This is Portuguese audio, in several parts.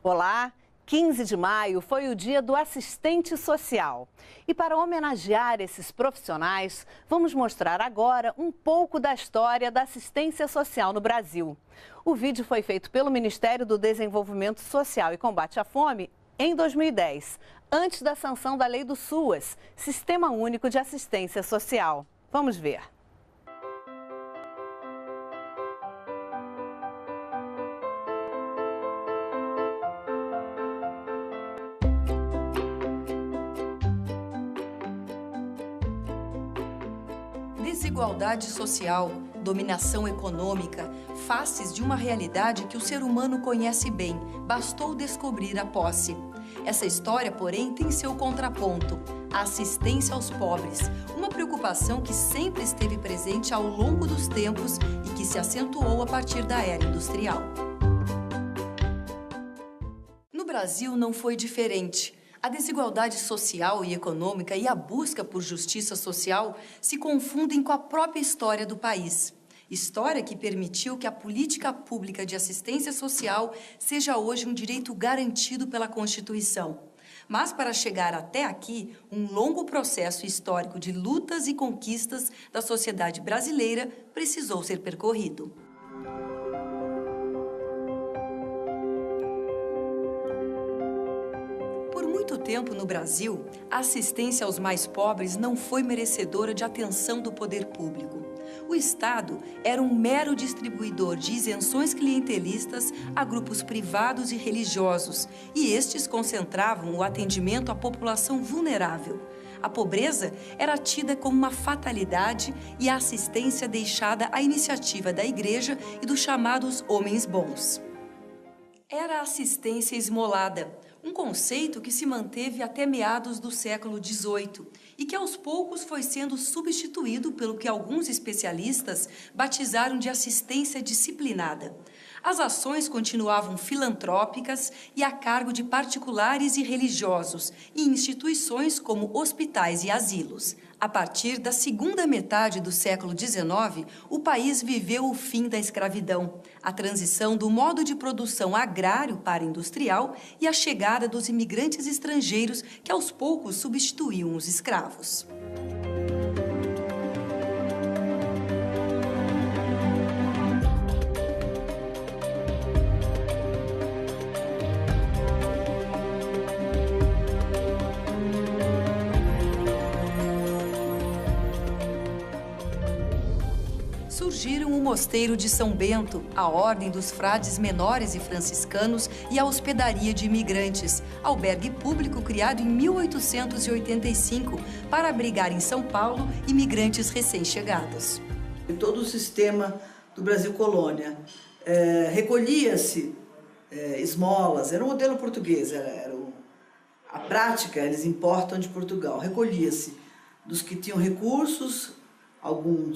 Olá! 15 de maio foi o dia do assistente social. E para homenagear esses profissionais, vamos mostrar agora um pouco da história da assistência social no Brasil. O vídeo foi feito pelo Ministério do Desenvolvimento Social e Combate à Fome em 2010, antes da sanção da Lei do SUAS, Sistema Único de Assistência Social. Vamos ver. Desigualdade social, dominação econômica, faces de uma realidade que o ser humano conhece bem, bastou descobrir a posse. Essa história, porém, tem seu contraponto, a assistência aos pobres, uma preocupação que sempre esteve presente ao longo dos tempos e que se acentuou a partir da era industrial. No Brasil não foi diferente. A desigualdade social e econômica e a busca por justiça social se confundem com a própria história do país. História que permitiu que a política pública de assistência social seja hoje um direito garantido pela Constituição. Mas para chegar até aqui, um longo processo histórico de lutas e conquistas da sociedade brasileira precisou ser percorrido. Por muito tempo no Brasil, a assistência aos mais pobres não foi merecedora de atenção do poder público. O Estado era um mero distribuidor de isenções clientelistas a grupos privados e religiosos, e estes concentravam o atendimento à população vulnerável. A pobreza era tida como uma fatalidade e a assistência deixada à iniciativa da Igreja e dos chamados homens bons. Era a assistência esmolada, um conceito que se manteve até meados do século XVIII e que aos poucos foi sendo substituído pelo que alguns especialistas batizaram de assistência disciplinada. As ações continuavam filantrópicas e a cargo de particulares e religiosos e instituições como hospitais e asilos. A partir da segunda metade do século XIX, o país viveu o fim da escravidão, a transição do modo de produção agrário para industrial e a chegada dos imigrantes estrangeiros que aos poucos substituíam os escravos. Surgiram o Mosteiro de São Bento, a Ordem dos Frades Menores e Franciscanos e a Hospedaria de Imigrantes, albergue público criado em 1885 para abrigar em São Paulo imigrantes recém-chegados. Em todo o sistema do Brasil colônia, recolhia-se esmolas, era um modelo português, a prática eles importam de Portugal, recolhia-se dos que tinham recursos, algum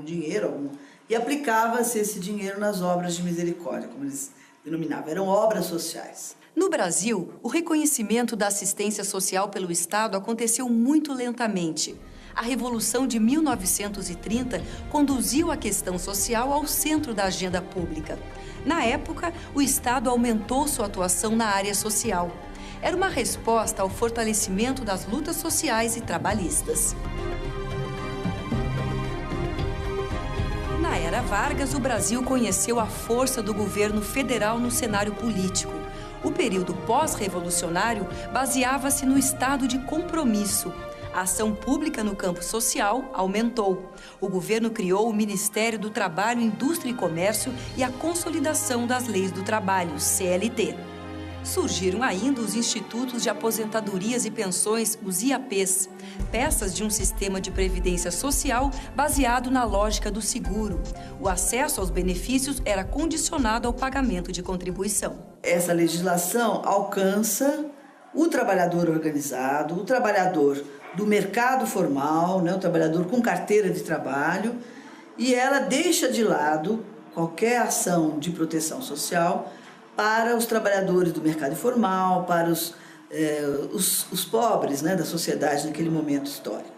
dinheiro, e aplicava-se esse dinheiro nas obras de misericórdia, como eles denominavam, eram obras sociais. No Brasil, o reconhecimento da assistência social pelo Estado aconteceu muito lentamente. A Revolução de 1930 conduziu a questão social ao centro da agenda pública. Na época, o Estado aumentou sua atuação na área social. Era uma resposta ao fortalecimento das lutas sociais e trabalhistas. Na era Vargas, o Brasil conheceu a força do governo federal no cenário político. O período pós-revolucionário baseava-se no estado de compromisso. A ação pública no campo social aumentou. O governo criou o Ministério do Trabalho, Indústria e Comércio e a Consolidação das Leis do Trabalho, CLT. Surgiram ainda os Institutos de Aposentadorias e Pensões, os IAPs, peças de um sistema de previdência social baseado na lógica do seguro. O acesso aos benefícios era condicionado ao pagamento de contribuição. Essa legislação alcança o trabalhador organizado, o trabalhador do mercado formal, o trabalhador com carteira de trabalho, e ela deixa de lado qualquer ação de proteção social para os trabalhadores do mercado informal, para os pobres da sociedade naquele momento histórico.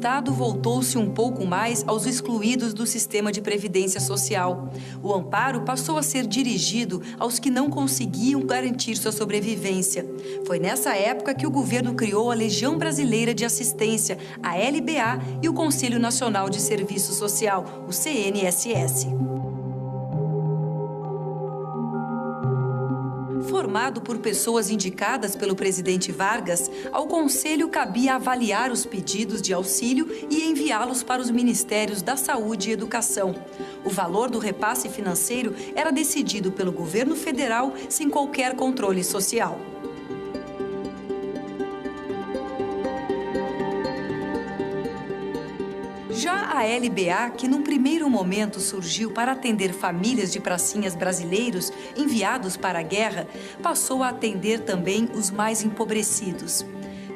Estado voltou-se um pouco mais aos excluídos do sistema de previdência social. O amparo passou a ser dirigido aos que não conseguiam garantir sua sobrevivência. Foi nessa época que o governo criou a Legião Brasileira de Assistência, a LBA, e o Conselho Nacional de Serviço Social, o CNSS. Formado por pessoas indicadas pelo presidente Vargas, ao Conselho cabia avaliar os pedidos de auxílio e enviá-los para os Ministérios da Saúde e Educação. O valor do repasse financeiro era decidido pelo governo federal sem qualquer controle social. Já a LBA, que num primeiro momento surgiu para atender famílias de pracinhas brasileiros enviados para a guerra, passou a atender também os mais empobrecidos.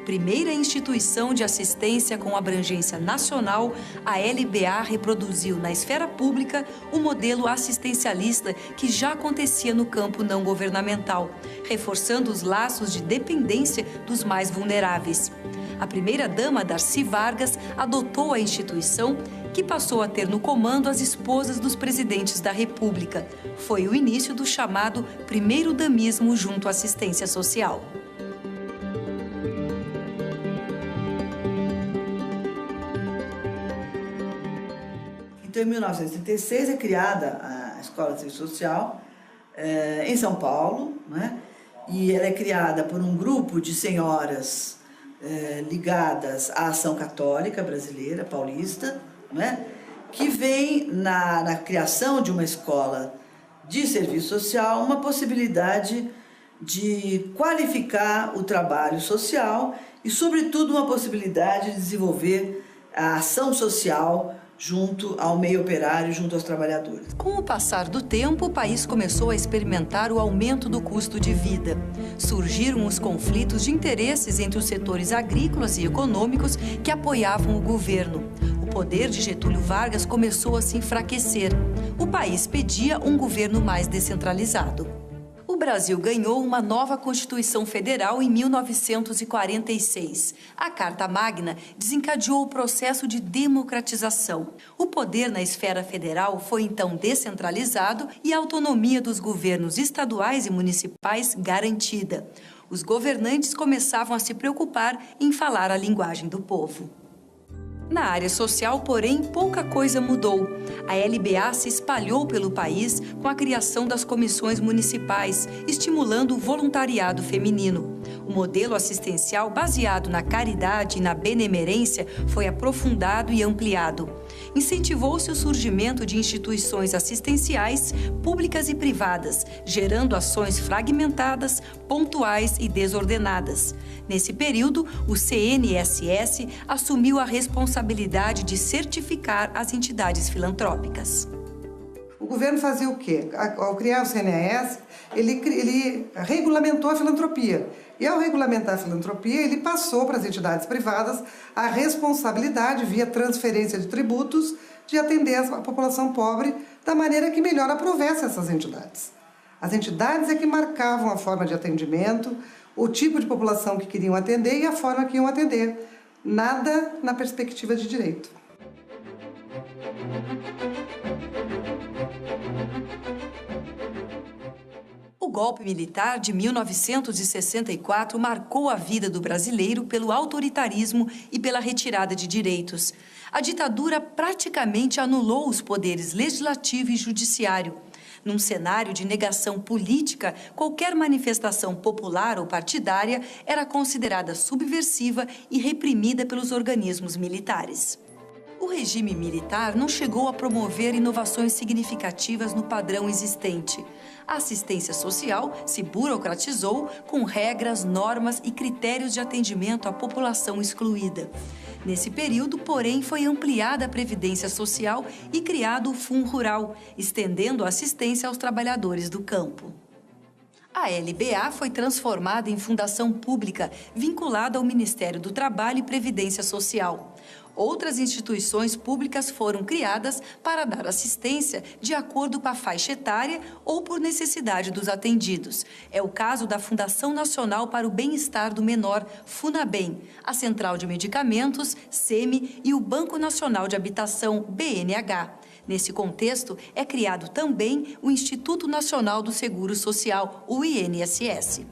Primeira instituição de assistência com abrangência nacional, a LBA reproduziu na esfera pública o modelo assistencialista que já acontecia no campo não governamental, reforçando os laços de dependência dos mais vulneráveis. A primeira-dama, Darcy Vargas, adotou a instituição, que passou a ter no comando as esposas dos presidentes da República. Foi o início do chamado primeiro-damismo junto à assistência social. Então, em 1936, é criada a Escola de Serviço Social em São Paulo, né? E ela é criada por um grupo de senhoras ligadas à Ação Católica Brasileira, paulista, né? Que vem na criação de uma escola de serviço social uma possibilidade de qualificar o trabalho social e, sobretudo, uma possibilidade de desenvolver a ação social junto ao meio operário, junto aos trabalhadores. Com o passar do tempo, o país começou a experimentar o aumento do custo de vida. Surgiram os conflitos de interesses entre os setores agrícolas e econômicos que apoiavam o governo. O poder de Getúlio Vargas começou a se enfraquecer. O país pedia um governo mais descentralizado. O Brasil ganhou uma nova Constituição Federal em 1946. A Carta Magna desencadeou o processo de democratização. O poder na esfera federal foi então descentralizado e a autonomia dos governos estaduais e municipais garantida. Os governantes começavam a se preocupar em falar a linguagem do povo. Na área social, porém, pouca coisa mudou. A LBA se espalhou pelo país com a criação das comissões municipais, estimulando o voluntariado feminino. O modelo assistencial baseado na caridade e na benemerência foi aprofundado e ampliado. Incentivou-se o surgimento de instituições assistenciais, públicas e privadas, gerando ações fragmentadas, pontuais e desordenadas. Nesse período, o CNSS assumiu a responsabilidade de certificar as entidades filantrópicas. O governo fazia o quê? Ao criar o CNS, ele regulamentou a filantropia. E ao regulamentar a filantropia, ele passou para as entidades privadas a responsabilidade, via transferência de tributos, de atender a população pobre da maneira que melhor aprovesse essas entidades. As entidades é que marcavam a forma de atendimento, o tipo de população que queriam atender e a forma que iam atender. Nada na perspectiva de direito. O golpe militar de 1964 marcou a vida do brasileiro pelo autoritarismo e pela retirada de direitos. A ditadura praticamente anulou os poderes legislativo e judiciário. Num cenário de negação política, qualquer manifestação popular ou partidária era considerada subversiva e reprimida pelos organismos militares. O regime militar não chegou a promover inovações significativas no padrão existente. A assistência social se burocratizou com regras, normas e critérios de atendimento à população excluída. Nesse período, porém, foi ampliada a Previdência Social e criado o Fundo Rural, estendendo a assistência aos trabalhadores do campo. A LBA foi transformada em fundação pública, vinculada ao Ministério do Trabalho e Previdência Social. Outras instituições públicas foram criadas para dar assistência de acordo com a faixa etária ou por necessidade dos atendidos. É o caso da Fundação Nacional para o Bem-Estar do Menor, FUNABEM, a Central de Medicamentos, SEMI, e o Banco Nacional de Habitação, BNH. Nesse contexto, é criado também o Instituto Nacional do Seguro Social, o INSS.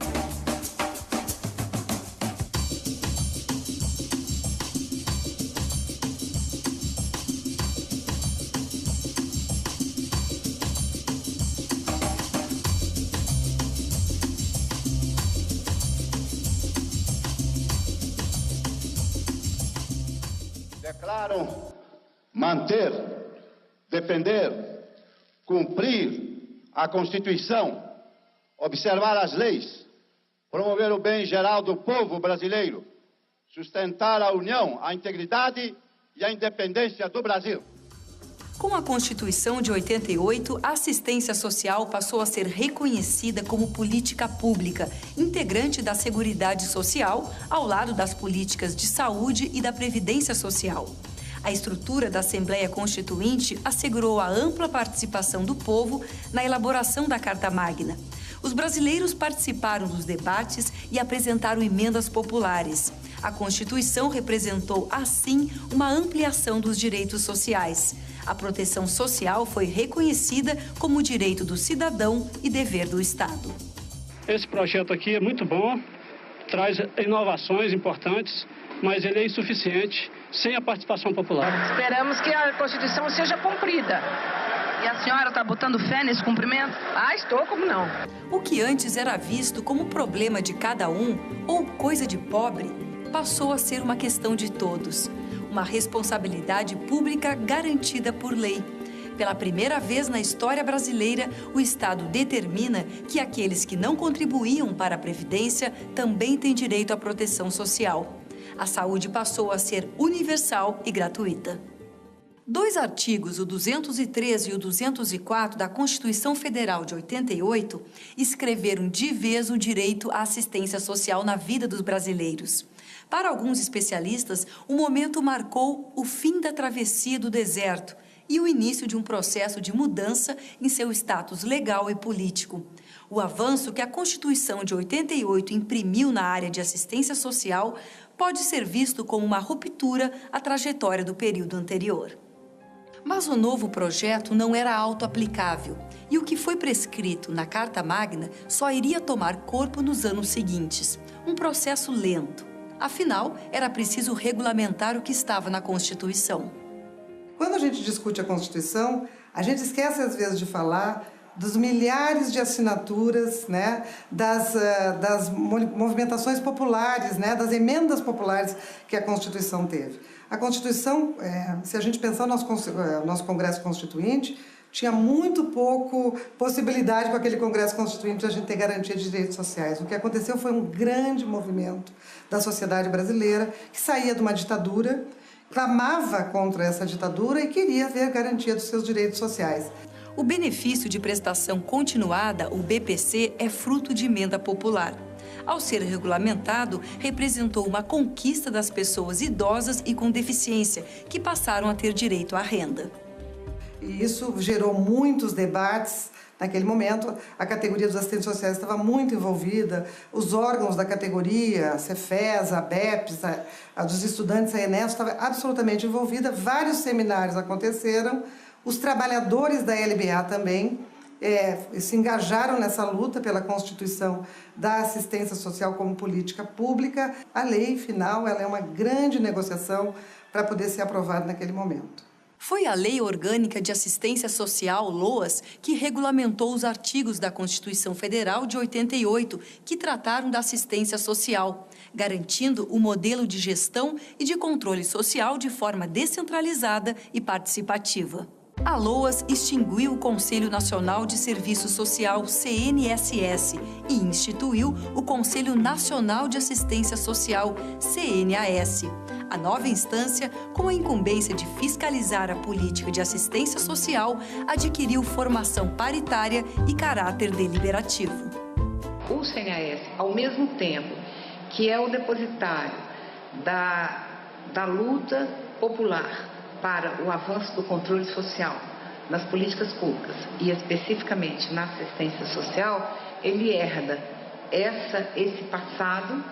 Declaram manter, defender, cumprir a Constituição, observar as leis, promover o bem geral do povo brasileiro, sustentar a união, a integridade e a independência do Brasil. Com a Constituição de 88, a assistência social passou a ser reconhecida como política pública, integrante da Seguridade Social, ao lado das políticas de saúde e da Previdência Social. A estrutura da Assembleia Constituinte assegurou a ampla participação do povo na elaboração da Carta Magna. Os brasileiros participaram dos debates e apresentaram emendas populares. A Constituição representou, assim, uma ampliação dos direitos sociais. A proteção social foi reconhecida como direito do cidadão e dever do Estado. Esse projeto aqui é muito bom, traz inovações importantes, mas ele é insuficiente sem a participação popular. Esperamos que a Constituição seja cumprida. E a senhora está botando fé nesse cumprimento? Ah, estou, como não? O que antes era visto como problema de cada um ou coisa de pobre, passou a ser uma questão de todos. Uma responsabilidade pública garantida por lei. Pela primeira vez na história brasileira, o Estado determina que aqueles que não contribuíam para a Previdência também têm direito à proteção social. A saúde passou a ser universal e gratuita. 2 artigos, o 213 e o 204 da Constituição Federal de 88, escreveram de vez o direito à assistência social na vida dos brasileiros. Para alguns especialistas, o momento marcou o fim da travessia do deserto e o início de um processo de mudança em seu status legal e político. O avanço que a Constituição de 88 imprimiu na área de assistência social pode ser visto como uma ruptura à trajetória do período anterior. Mas o novo projeto não era auto-aplicável e o que foi prescrito na Carta Magna só iria tomar corpo nos anos seguintes, um processo lento. Afinal, era preciso regulamentar o que estava na Constituição. Quando a gente discute a Constituição, a gente esquece às vezes de falar dos milhares de assinaturas, né, das movimentações populares, né, das emendas populares que a Constituição teve. A Constituição, se a gente pensar no nosso Congresso Constituinte, tinha muito pouco possibilidade com aquele Congresso Constituinte de a gente ter garantia de direitos sociais. O que aconteceu foi um grande movimento da sociedade brasileira que saía de uma ditadura, clamava contra essa ditadura e queria ver garantia dos seus direitos sociais. O benefício de prestação continuada, o BPC, é fruto de emenda popular. Ao ser regulamentado, representou uma conquista das pessoas idosas e com deficiência, que passaram a ter direito à renda. E isso gerou muitos debates. Naquele momento, a categoria dos assistentes sociais estava muito envolvida, os órgãos da categoria, a Cefes, a BEPS, a dos estudantes, a Enes, estava absolutamente envolvida. Vários seminários aconteceram, os trabalhadores da LBA também se engajaram nessa luta pela constituição da assistência social como política pública. A lei final ela é uma grande negociação para poder ser aprovada naquele momento. Foi a Lei Orgânica de Assistência Social, LOAS, que regulamentou os artigos da Constituição Federal de 88, que trataram da assistência social, garantindo o modelo de gestão e de controle social de forma descentralizada e participativa. A LOAS extinguiu o Conselho Nacional de Serviço Social, CNSS, e instituiu o Conselho Nacional de Assistência Social, CNAS. A nova instância, com a incumbência de fiscalizar a política de assistência social, adquiriu formação paritária e caráter deliberativo. O CNAS, ao mesmo tempo que é o depositário da luta popular para o avanço do controle social nas políticas públicas e especificamente na assistência social, ele herda esse passado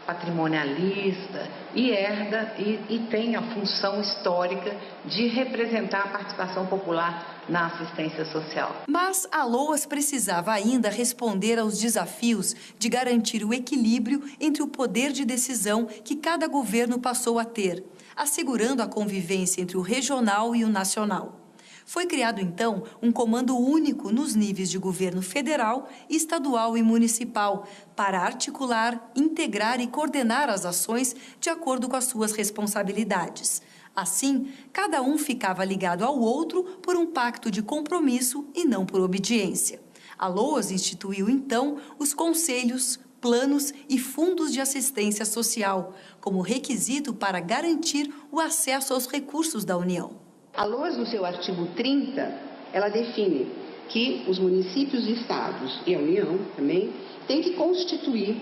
patrimonialista e tem a função histórica de representar a participação popular na assistência social. Mas a LOAS precisava ainda responder aos desafios de garantir o equilíbrio entre o poder de decisão que cada governo passou a ter, assegurando a convivência entre o regional e o nacional. Foi criado, então, um comando único nos níveis de governo federal, estadual e municipal, para articular, integrar e coordenar as ações de acordo com as suas responsabilidades. Assim, cada um ficava ligado ao outro por um pacto de compromisso e não por obediência. A LOAS instituiu, então, os conselhos, planos e fundos de assistência social, como requisito para garantir o acesso aos recursos da União. A LOAS, no seu artigo 30, ela define que os municípios e estados e a União também têm que constituir,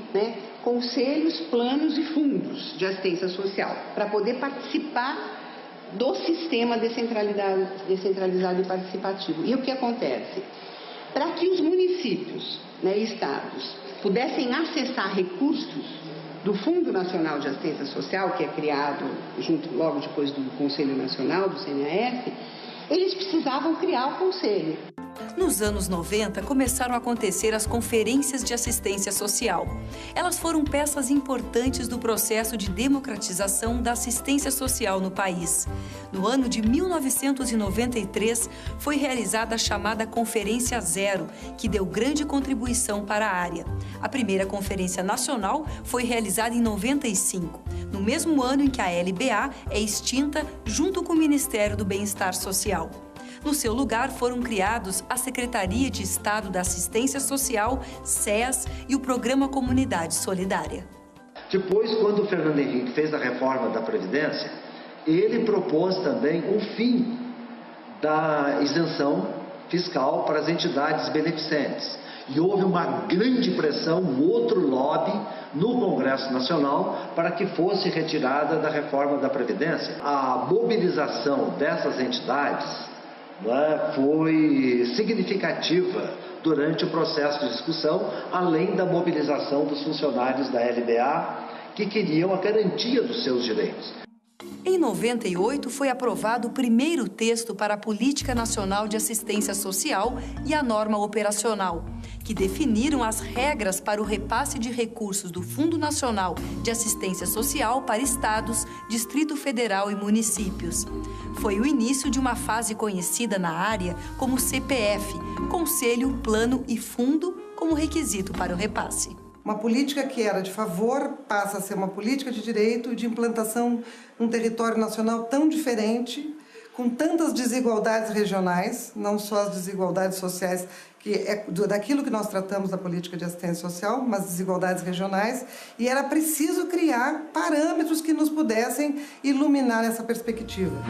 conselhos, planos e fundos de assistência social para poder participar do sistema descentralizado e participativo. E o que acontece? Para que os municípios e estados pudessem acessar recursos do Fundo Nacional de Assistência Social, que é criado logo depois do Conselho Nacional, do CNAS, eles precisavam criar o conselho. Nos anos 90, começaram a acontecer as conferências de assistência social. Elas foram peças importantes do processo de democratização da assistência social no país. No ano de 1993, foi realizada a chamada Conferência Zero, que deu grande contribuição para a área. A primeira Conferência Nacional foi realizada em 95, no mesmo ano em que a LBA é extinta junto com o Ministério do Bem-Estar Social. No seu lugar, foram criados a Secretaria de Estado da Assistência Social, SEAS, e o Programa Comunidade Solidária. Depois, quando o Fernando Henrique fez a reforma da Previdência, ele propôs também o fim da isenção fiscal para as entidades beneficentes. E houve uma grande pressão, um outro lobby no Congresso Nacional para que fosse retirada da reforma da Previdência. A mobilização dessas entidades foi significativa durante o processo de discussão, além da mobilização dos funcionários da LBA que queriam a garantia dos seus direitos. Em 98, foi aprovado o primeiro texto para a Política Nacional de Assistência Social e a norma operacional, que definiram as regras para o repasse de recursos do Fundo Nacional de Assistência Social para estados, Distrito Federal e municípios. Foi o início de uma fase conhecida na área como CPF, Conselho, Plano e Fundo, como requisito para o repasse. Uma política que era de favor passa a ser uma política de direito e de implantação num território nacional tão diferente, com tantas desigualdades regionais, não só as desigualdades sociais, que é daquilo que nós tratamos da política de assistência social, mas desigualdades regionais, e era preciso criar parâmetros que nos pudessem iluminar essa perspectiva.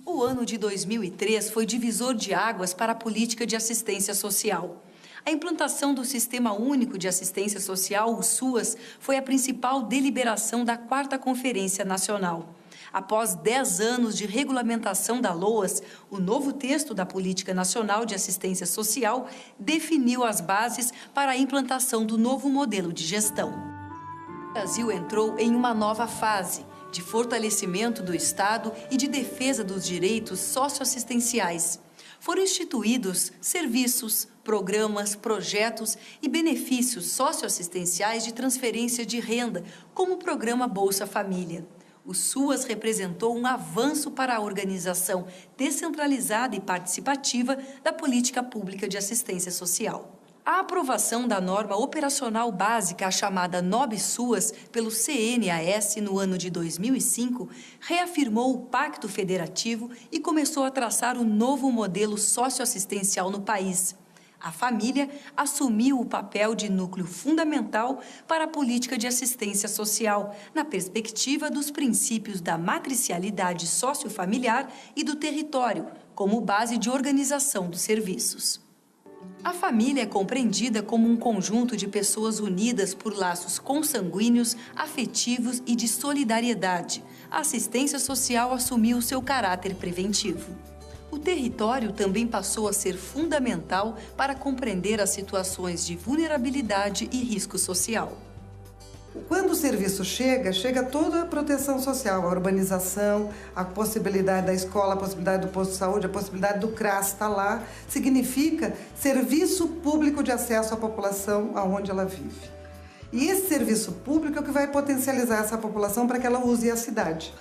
O ano de 2003 foi divisor de águas para a política de assistência social. A implantação do Sistema Único de Assistência Social, o SUAS, foi a principal deliberação da 4ª Conferência Nacional. Após 10 anos de regulamentação da LOAS, o novo texto da Política Nacional de Assistência Social definiu as bases para a implantação do novo modelo de gestão. O Brasil entrou em uma nova fase de fortalecimento do Estado e de defesa dos direitos socioassistenciais. Foram instituídos serviços, programas, projetos e benefícios socioassistenciais de transferência de renda, como o programa Bolsa Família. O SUAS representou um avanço para a organização descentralizada e participativa da política pública de assistência social. A aprovação da norma operacional básica, a chamada NOB-SUAS, pelo CNAS no ano de 2005, reafirmou o Pacto Federativo e começou a traçar o novo modelo socioassistencial no país. A família assumiu o papel de núcleo fundamental para a política de assistência social, na perspectiva dos princípios da matricialidade sociofamiliar e do território, como base de organização dos serviços. A família é compreendida como um conjunto de pessoas unidas por laços consanguíneos, afetivos e de solidariedade. A assistência social assumiu seu caráter preventivo. O território também passou a ser fundamental para compreender as situações de vulnerabilidade e risco social. Quando o serviço chega toda a proteção social, a urbanização, a possibilidade da escola, a possibilidade do posto de saúde, a possibilidade do CRAS estar lá, significa serviço público de acesso à população aonde ela vive. E esse serviço público é o que vai potencializar essa população para que ela use a cidade.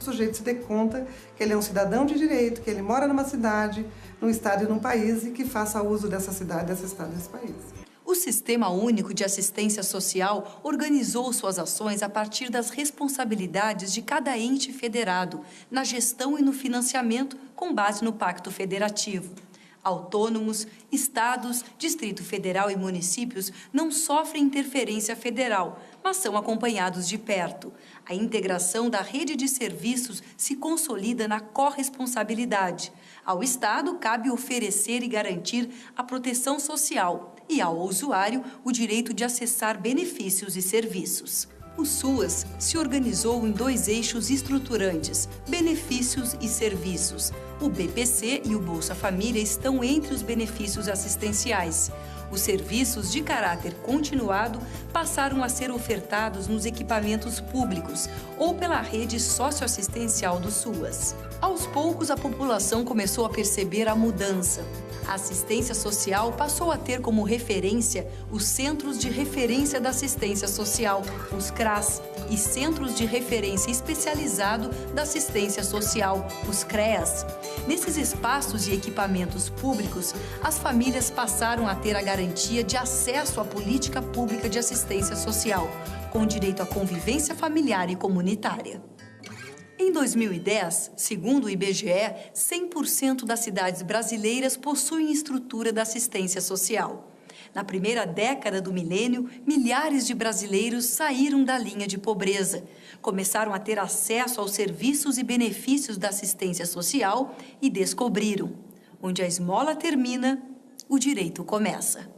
O sujeito se dê conta que ele é um cidadão de direito, que ele mora numa cidade, num estado e num país e que faça uso dessa cidade, desse estado e desse país. O Sistema Único de Assistência Social organizou suas ações a partir das responsabilidades de cada ente federado, na gestão e no financiamento, com base no Pacto Federativo. Autônomos, estados, Distrito Federal e municípios não sofrem interferência federal, mas são acompanhados de perto. A integração da rede de serviços se consolida na corresponsabilidade. Ao Estado, cabe oferecer e garantir a proteção social e ao usuário o direito de acessar benefícios e serviços. O SUAS se organizou em 2 eixos estruturantes, benefícios e serviços. O BPC e o Bolsa Família estão entre os benefícios assistenciais. Os serviços de caráter continuado passaram a ser ofertados nos equipamentos públicos ou pela rede socioassistencial do SUAS. Aos poucos, a população começou a perceber a mudança. A assistência social passou a ter como referência os Centros de Referência da Assistência Social, os CRAS, e Centros de Referência Especializado da Assistência Social, os CREAS. Nesses espaços e equipamentos públicos, as famílias passaram a ter a garantia de acesso à política pública de assistência social, com direito à convivência familiar e comunitária. Em 2010, segundo o IBGE, 100% das cidades brasileiras possuem estrutura da assistência social. Na primeira década do milênio, milhares de brasileiros saíram da linha de pobreza, começaram a ter acesso aos serviços e benefícios da assistência social e descobriram: onde a esmola termina, o direito começa.